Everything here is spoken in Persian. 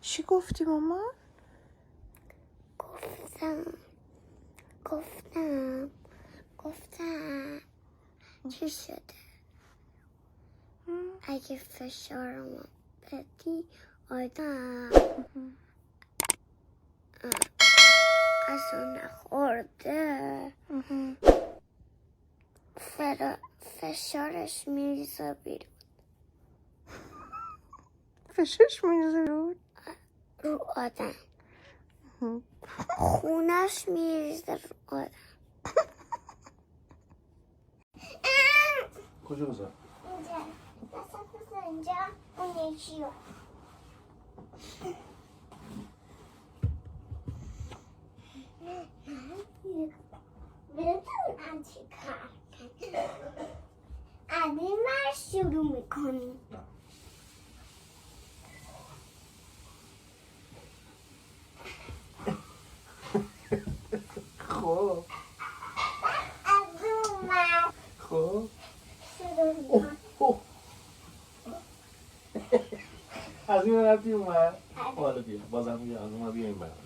چی گفتی مامان؟ گفتم چی شده؟ اگه فشارمو بدی آدم غذا نخورده فشارش میریزه بیرون. فشارش میریزه رو آدم. خونش میریزه رو آدم. کجا بذار؟ اینجا. دستت بذار اینجا. اون یکی رو. بدونم چی کار کنم. از این ور شروع میکنیم. خب از اون ور خب شروع میکنیم. از این رفتی اومد. حالا بیا بازم بیا از اون بیا این برم.